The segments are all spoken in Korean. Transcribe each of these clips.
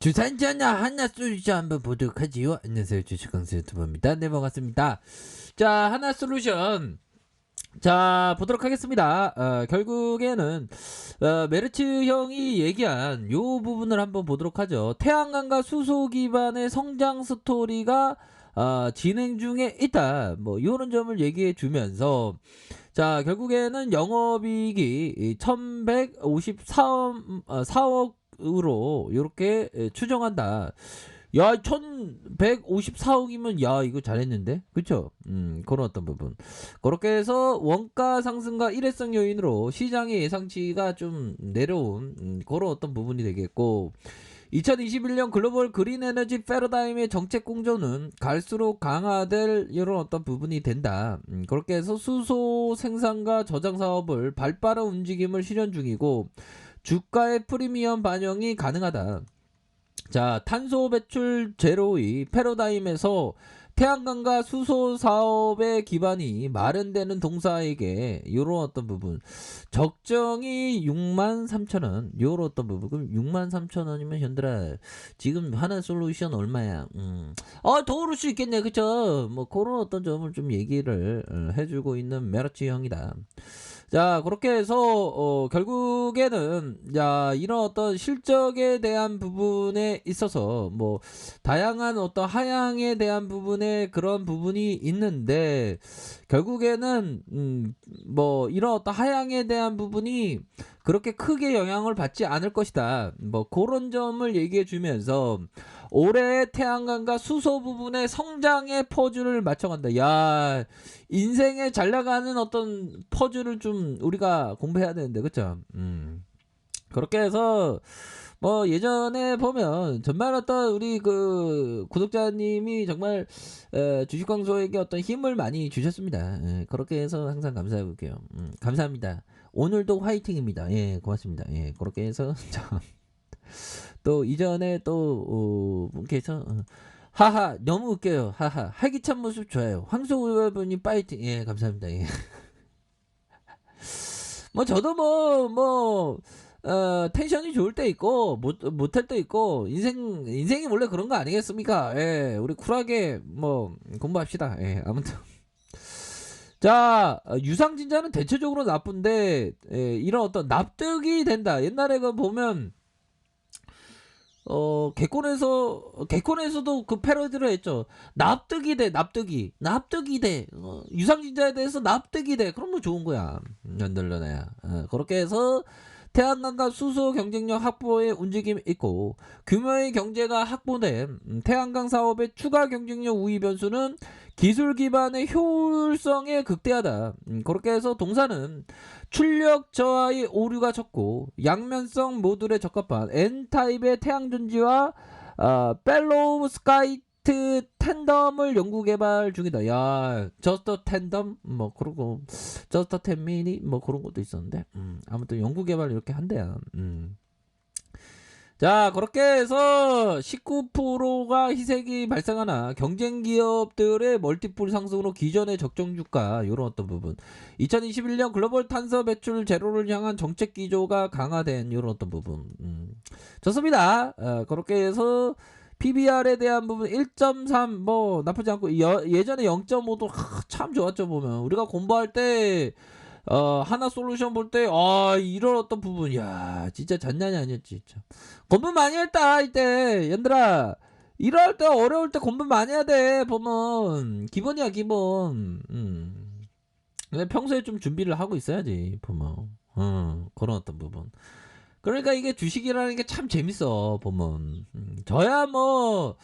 주산자나 하나 솔루션 한번 보도록 하지요. 안녕하세요, 주식강사 유튜버입니다. 네, 반갑습니다. 자, 하나 솔루션 자 보도록 하겠습니다. 결국에는 메르츠 형이 얘기한 요 부분을 한번 보도록 하죠. 태양광과 수소 기반의 성장 스토리가 진행 중에 있다, 뭐 요런 점을 얘기해 주면서, 자 결국에는 영업이익이 1154억으로 이렇게 추정한다. 야, 1154억이면 야 이거 잘했는데, 그쵸? 그런 어떤 부분, 그렇게 해서 원가 상승과 일회성 요인으로 시장의 예상치가 좀 내려온 그런 어떤 부분이 되겠고, 2021년 글로벌 그린 에너지 패러다임의 정책 공조는 갈수록 강화될 이런 어떤 부분이 된다. 그렇게 해서 수소 생산과 저장 사업을 발빠른 움직임을 실현 중이고, 주가의 프리미엄 반영이 가능하다. 자, 탄소 배출 제로의 패러다임에서 태양광과 수소 사업의 기반이 마련되는 동사에게 요런 어떤 부분, 적정이 63,000원, 요런 어떤 부분. 그럼 63,000원이면 현들아 지금 하나 솔루션 얼마야? 더 오를 수 있겠네, 그쵸? 뭐 그런 어떤 점을 좀 얘기를 해주고 있는 메르츠 형이다. 자, 그렇게 해서 결국에는 자 이런 어떤 실적에 대한 부분에 있어서 뭐 다양한 어떤 하향에 대한 부분에 그런 부분이 있는데, 결국에는 뭐 이런 어떤 하향에 대한 부분이 그렇게 크게 영향을 받지 않을 것이다, 뭐 그런 점을 얘기해 주면서 올해 태양광과 수소 부분의 성장의 퍼즐을 맞춰간다. 야, 인생에 잘 나가는 어떤 퍼즐을 좀 우리가 공부해야 되는데, 그쵸? 그렇게 해서 뭐 예전에 보면 정말 어떤 우리 그 구독자님이 정말 주식광소에게 어떤 힘을 많이 주셨습니다. 예, 그렇게 해서 항상 감사해 볼게요. 감사합니다. 오늘도 화이팅입니다. 예, 고맙습니다. 예, 그렇게 해서 또 이전에 또 분께서 하하 너무 웃겨요. 하하 활기찬 모습 좋아요. 황소우여분이 파이팅. 예, 감사합니다. 예. 뭐 저도 텐션이 좋을 때 있고 못할 때 있고, 인생이 원래 그런 거 아니겠습니까? 예, 우리 쿨하게 뭐 공부합시다. 예, 아무튼 자, 유상진자는 대체적으로 나쁜데, 예, 이런 어떤 납득이 된다. 옛날에 그 보면 개콘에서도 그 패러디를 했죠. 납득이 돼. 유상진자에 대해서 납득이 돼. 그럼 뭐 좋은 거야. 연들러내야. 그렇게 해서 태양광과 수소 경쟁력 확보에 움직임이 있고, 규모의 경제가 확보된 태양광 사업의 추가 경쟁력 우위 변수는 기술 기반의 효율성에 극대하다. 그렇게 해서 동사는 출력 저하의 오류가 적고 양면성 모듈에 적합한 N타입의 태양전지와 펠로우 스카이트 텐덤을 연구 개발 중이다. 야, 저스터 텐덤 뭐 그러고 저스터 텐미니 뭐 그런 것도 있었는데, 아무튼 연구 개발 이렇게 한대요. 자, 그렇게 해서 19%가 희색이 발생하나 경쟁 기업들의 멀티플 상승으로 기존의 적정 주가 요런 어떤 부분, 2021년 글로벌 탄소 배출 제로를 향한 정책 기조가 강화된 요런 어떤 부분, 좋습니다. 그렇게 해서 PBR에 대한 부분 1.3 뭐 나쁘지 않고, 예전에 0.5도 참 좋았죠. 보면 우리가 공부할 때 하나 솔루션 볼 때 이런 어떤 부분, 야 진짜 장난이 아니었지. 진짜 공부 많이 했다 이때 얘들아. 이럴 때 어려울 때 공부 많이 해야 돼. 보면 기본이야, 기본. 근데 평소에 좀 준비를 하고 있어야지 보면. 그런 어떤 부분. 그러니까 이게 주식이라는 게 참 재밌어 보면. 저야 뭐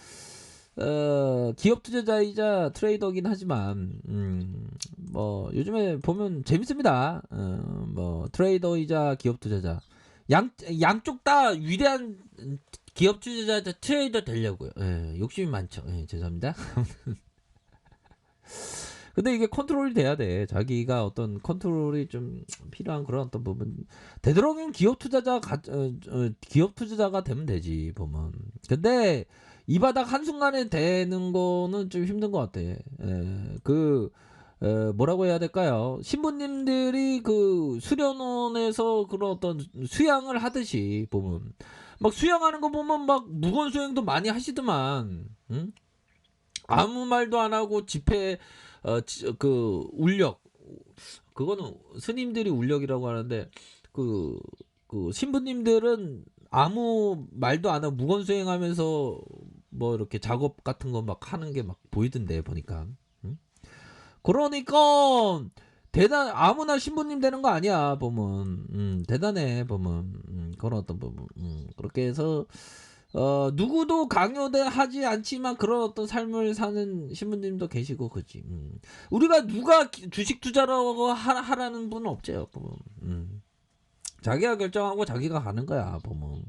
기업 투자자이자 트레이더긴 하지만, 뭐 요즘에 보면 재밌습니다. 뭐 트레이더이자 기업 투자자, 양쪽 다 위대한 기업 투자자 트레이더 되려고요. 예, 욕심이 많죠. 예, 죄송합니다. 근데 이게 컨트롤이 돼야 돼. 자기가 어떤 컨트롤이 좀 필요한 그런 어떤 부분. 되도록이면 기업 투자자가 되면 되지 보면. 근데 이 바닥 한순간에 되는 거는 좀 힘든 것 같아. 뭐라고 해야 될까요? 신부님들이 그 수련원에서 그런 어떤 수양을 하듯이 보면 막 수영하는 거 보면 막 무건 수행도 많이 하시더만. 응? 아무 말도 안 하고 집회 그 울력, 그거는 스님들이 울력이라고 하는데 그, 그 신부님들은 아무 말도 안 하고 무건 수행하면서 뭐 이렇게 작업 같은 거 막 하는 게 막 보이던데 보니까. 응? 그러니까 아무나 신부님 되는 거 아니야 보면. 대단해 보면. 그런 어떤 부분. 그렇게 해서 누구도 강요하지 않지만 그런 어떤 삶을 사는 신부님도 계시고 그지. 우리가 누가 주식 투자라고 하라는 분은 없죠 보면. 자기가 결정하고 자기가 가는 거야 보면.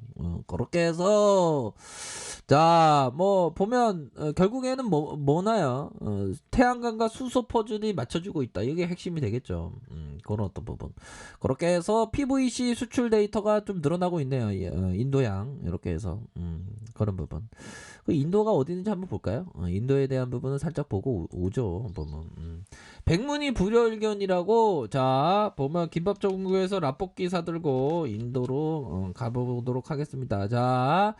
그렇게 해서 자 뭐 보면 결국에는 뭐나요? 태양광과 수소 퍼즐이 맞춰주고 있다. 이게 핵심이 되겠죠. 그런 어떤 부분. 그렇게 해서 PVC 수출 데이터가 좀 늘어나고 있네요. 인도양 이렇게 해서 그런 부분. 그 인도가 어디 있는지 한번 볼까요? 인도에 대한 부분은 살짝 보고 오죠. 보면 백문이 불여일견이라고. 자 보면 김밥 정부에서 라볶이 사들고 인도로 가보도록 하겠습니다. 자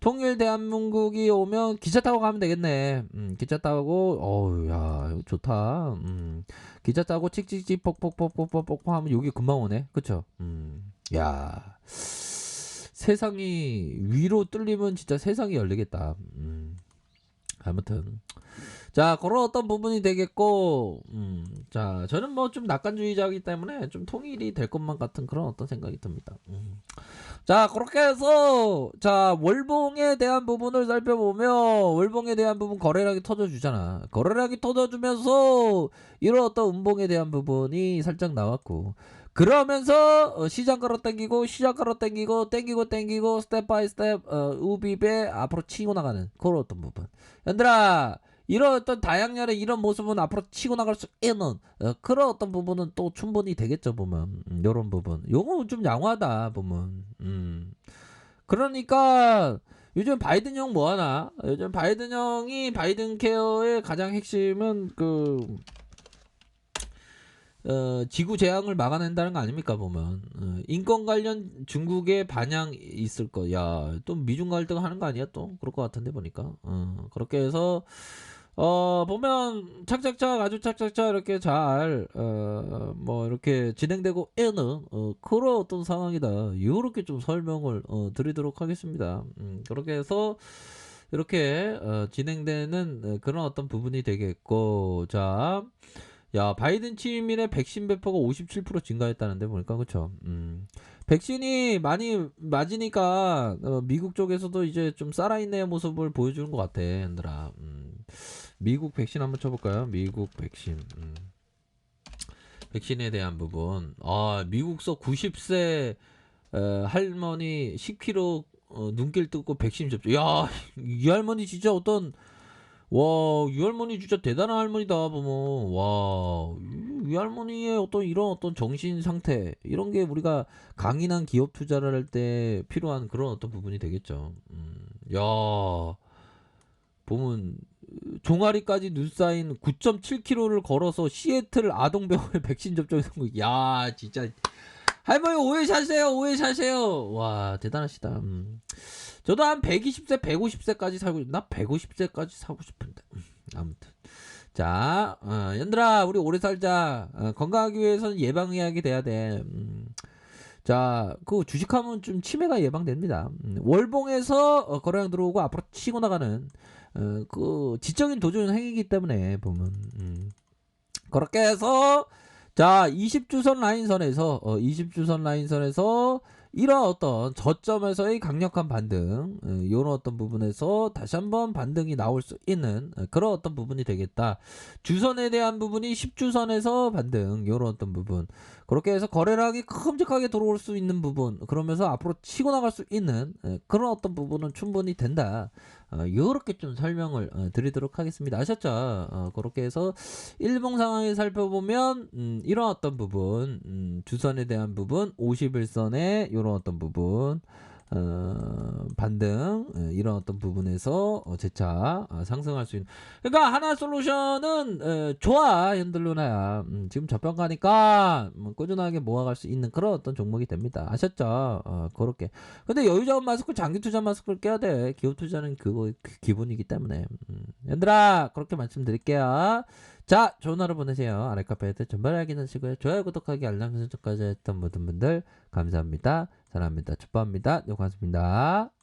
통일 대한민국이 오면 기차 타고 가면 되겠네. 기차 타고 어우 야 이거 좋다. 기차 타고 칙칙칙 퍽퍽퍽퍽퍽퍽 하면 여기 금방 오네. 그쵸? 야 세상이 위로 뚫리면 진짜 세상이 열리겠다. 아무튼 자 그런 어떤 부분이 되겠고, 자 저는 뭐 좀 낙관주의자이기 때문에 좀 통일이 될 것만 같은 그런 어떤 생각이 듭니다. 자 그렇게 해서 자 월봉에 대한 부분을 살펴보면 월봉에 대한 부분 거래량이 터져주잖아. 거래량이 터져주면서 이런 어떤 음봉에 대한 부분이 살짝 나왔고, 그러면서 시장 끌어당기고 시장 끌어당기고 땡기고 스텝 바이 스텝 우비배 앞으로 치고 나가는 그런 어떤 부분. 얘들아 이런 어떤 다양렬의 이런 모습은 앞으로 치고 나갈 수 있는 그런 어떤 부분은 또 충분히 되겠죠 보면. 요런 부분 요거 좀 양호하다 보면. 그러니까 요즘 바이든 형 뭐하나. 요즘 바이든 형이 바이든 케어의 가장 핵심은 그 지구 재앙을 막아낸다는 거 아닙니까 보면. 인권 관련 중국의 반향 있을 거야. 또 미중 갈등 하는 거 아니야 또 그럴 것 같은데 보니까. 그렇게 해서 보면 착착착 아주 착착착 이렇게 잘 뭐 이렇게 진행되고 있는 그런 어떤 상황이다. 이렇게 좀 설명을 드리도록 하겠습니다. 그렇게 해서 이렇게 진행되는 그런 어떤 부분이 되겠고, 자. 야 바이든 취임일에 백신 배포가 57% 증가했다는데 보니까. 그쵸? 백신이 많이 맞으니까 미국 쪽에서도 이제 좀 살아있는 모습을 보여주는 것 같아 얘들아. 미국 백신 한번 쳐볼까요? 미국 백신. 백신에 대한 부분. 미국서 90세 할머니 10kg 눈길 뜯고 백신 접종. 야 이 할머니 진짜 어떤, 와, 이 할머니 진짜 대단한 할머니다 보면. 와, 이 할머니의 어떤 이런 어떤 정신 상태 이런 게 우리가 강인한 기업 투자를 할 때 필요한 그런 어떤 부분이 되겠죠. 야, 보면 종아리까지 눈 쌓인 9.7km를 걸어서 시애틀 아동병원에 백신 접종한 거. 야, 진짜 할머니 오해사세요. 와, 대단하시다. 저도 한 120세, 150세까지 살고, 나 150세까지 살고 싶은데. 아무튼. 자, 얘들아, 우리 오래 살자. 건강하기 위해서는 예방의학이 돼야 돼. 자, 그 주식하면 좀 치매가 예방됩니다. 월봉에서 거래량 들어오고 앞으로 치고 나가는, 그 지적인 도전 행위이기 때문에 보면. 그렇게 해서, 자, 20주선 라인선에서, 20주선 라인선에서, 이런 어떤 저점에서의 강력한 반등, 이런 어떤 부분에서 다시 한번 반등이 나올 수 있는 그런 어떤 부분이 되겠다. 주선에 대한 부분이 10주선에서 반등, 이런 어떤 부분. 그렇게 해서 거래량이 큼직하게 들어올 수 있는 부분, 그러면서 앞으로 치고 나갈 수 있는 그런 어떤 부분은 충분히 된다. 이렇게 좀 설명을 드리도록 하겠습니다. 아셨죠? 그렇게 해서 일봉 상황을 살펴보면 이런 어떤 부분, 주선에 대한 부분, 51선의 이런 어떤 부분, 반등 이런 어떤 부분에서 재차 상승할 수 있는. 그러니까 하나솔루션은 좋아 현들루나야. 지금 저평가니까 꾸준하게 모아갈 수 있는 그런 어떤 종목이 됩니다. 아셨죠? 그렇게. 근데 여유자원 마스크 장기 투자 마스크를 껴야 돼. 기업 투자는 그거 기본이기 때문에. 얘들아 그렇게 말씀드릴게요. 자, 좋은 하루 보내세요. 아래 카페에서 전발 확인하시고요. 좋아요, 구독하기, 알람 설정까지 했던 모든 분들 감사합니다. 사랑합니다. 축복합니다. 네, 고맙습니다.